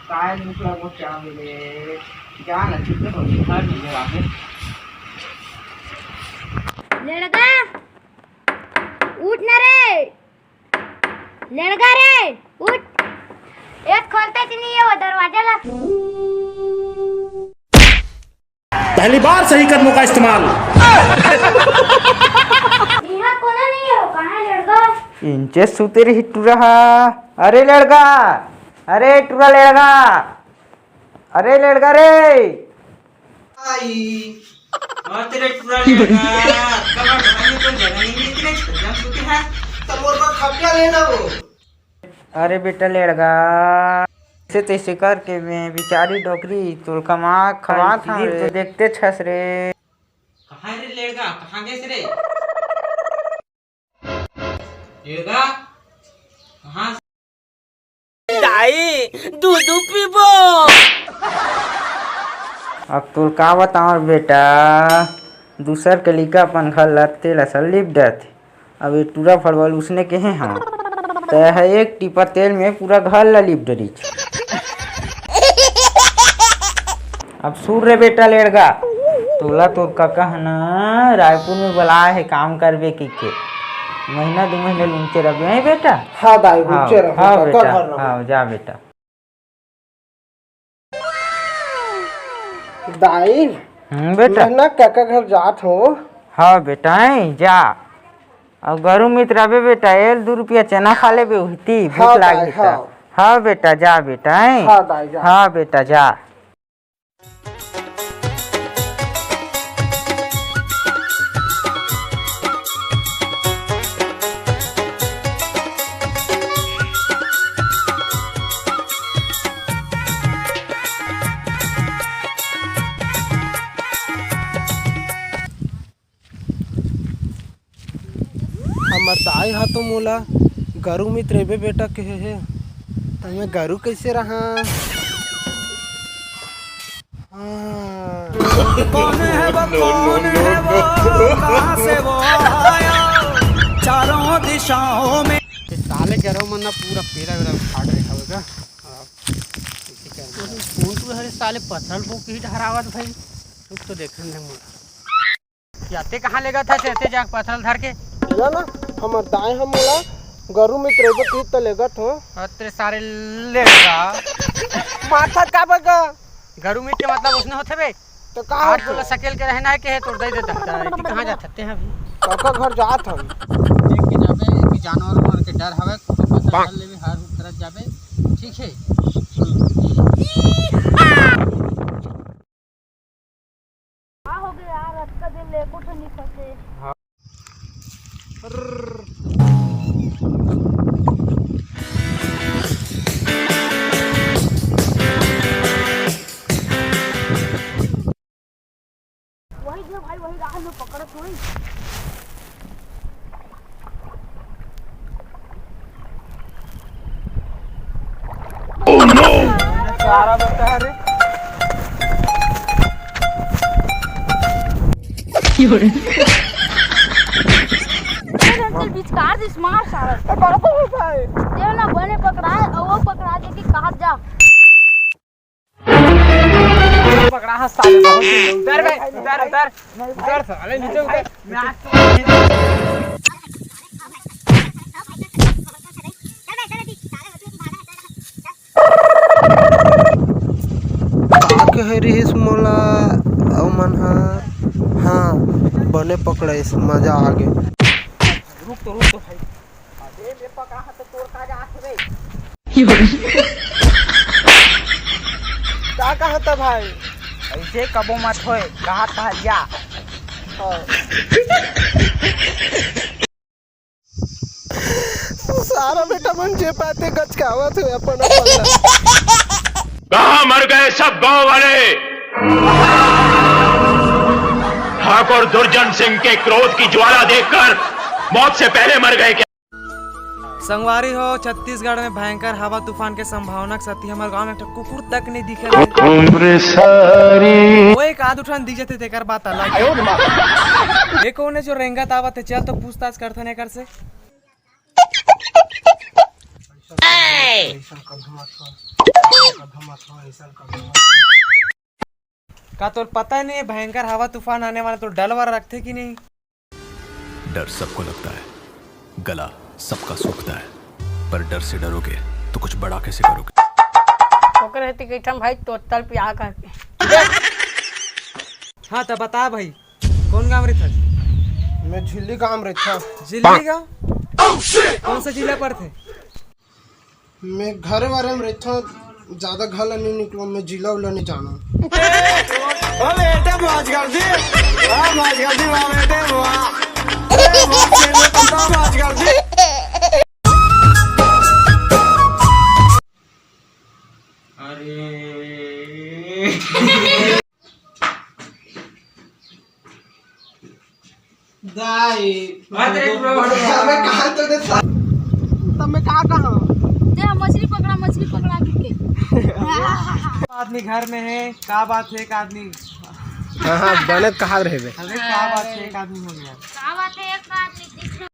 काय भूख लगो क्या मिले क्या ना चित्र हो हर मिले आगे लड़का उठ ना रे लड़का रे उठ एक खोलते ही नहीं है वो दरवाजा ला पहली बार सही कदमों का इस्तेमाल। यहाँ कोना नहीं है वो कहाँ है लड़का इंचे सुते रही टूरा अरे लड़का अरे टूरा लड़का अरे लड़का रे आई और तेरे टूरा लड़का कब ढाई को जगह नहीं मिलती रे जब सुते हैं तब और का खपला लेना वो अरे बेटा लड़का से तैसे करके मैं बिचारी डोकरी तोर कमा खवा था तो देखते छस रे कहाँ रे लड़का कहाँ गए रे लड़का कहाँ दाई दूध पीबो अब तोर का बताओ बेटा दूसर के लिखा अपन घर लते लसल लिप जाते अब ये टूरा फड़वल उसने के हैं हम तो है एक टिपा तेल में पूरा घर ला लिप डरी अब सुर रे बेटा लड़का तोला तोर का कहना रायपुर में बुला है काम करवे के महीना 2 महीने लूंचे रहे हैं बेटा हाँ दाई लूंचे रहे हाँ बेटा हाँ जा बेटा दाई बेटा मैं ना काका घर जात हो हाँ बेटा जा अब गरु मित्र अबे बेटा 2 रुपया चना खा ले बे हुती भूख लागी हाँ बेटा जा बेटा हाँ दाई जा हाँ बेटा जा हमर दाई हा तो मोला गरु मित्र बे बेटा कहे है तो मैं गरु कैसे रहा कौन है वो कहाँ से वो आया चारों दिशाओं में साले गरु मन ना पूरा पेरा वेरा फाड़ रखा होगा कौन तू हरे साले पत्थर को कीट हरावत भाई रुक तो देखन नहीं मोला याते कहाँ लेगा था चलते जाग पत्थर धर के या ना हमर दाई हम मोला गरु मित्र बे कीट तो लेगत हो तेरे सारे लेगा माथा का बगा गरु मिट के मतलब उसने होते बे तो का आज बोला सकेल के रहना है के है तोड़ दे देता कहाँ जा सकते हैं अभी काका घर जात हम देख के जाबे कि जानवर मार के डर हवे कोनो फसल ले भी हर तरफ जाबे ठीक है हाँ हो गया यार आज का दिन लेको तो नहीं फंसे वही जो भाई वही राह में पकड़ थोड़ी सारा बेटा है रे अंकल बिचकार दिस मार सारा करो तो भाई देव ना बने पकड़ा है और वो पकड़ा दे कि कहां जा पकड़ा है साले उधर बे उधर साले नीचे उतर मैं आज तो कह रही मोला औ मन हाँ बने पकड़े मजा आ गए रुक तो भाई अबे मैं पकड़ा है तो तोड़ का जात रे का कहा था भाई ऐसे कबो मत होए कहा जा सारा बेटा मन जे पाते गचकावत हुए अपन कहाँ मर गए सब गांव वाले। ठाकुर दुर्जन सिंह के क्रोध की ज्वाला देखकर मौत से पहले मर गए क्या? संगवारी हो छत्तीसगढ़ में भयंकर हवा तूफान के संभावना के साथ हमारे गांव में एक कुकुर तक नहीं दिखे वो एक आध उठान दिख जाते तेकर बात अलग ये कौन है जो रेंगत आवत है चल तो पूछताछ करते नहीं कर से का तो पता नहीं है भयंकर हवा तूफान आने वाला, तो डर वर रखते कि नहीं? डर सबको लगता है, गला सबका सूखता है, पर डर से डरोगे तो कुछ बड़ा कैसे करोगे? ओकर रहती कैठम भाई तोतल पिया करके। हाँ तो बता भाई, कौन गाँव रही था? मैं झिल्ली गाँव रहता। जिले गाँव? कौन सा जिला पर थे? मैं घर वाले में रहता, ज्यादा घर नहीं निकलो, मैं जिला उला नहीं जाना। दाई मैं कहाँ तो देता, तब मैं कहाँ दे मछली पकड़ा के। आदमी घर में है, का बात है? एक आदमी, हाँ हाँ बने कहाँ रहे? अरे क्या बात है, एक आदमी हो गया। का बात है, एक आदमी दिख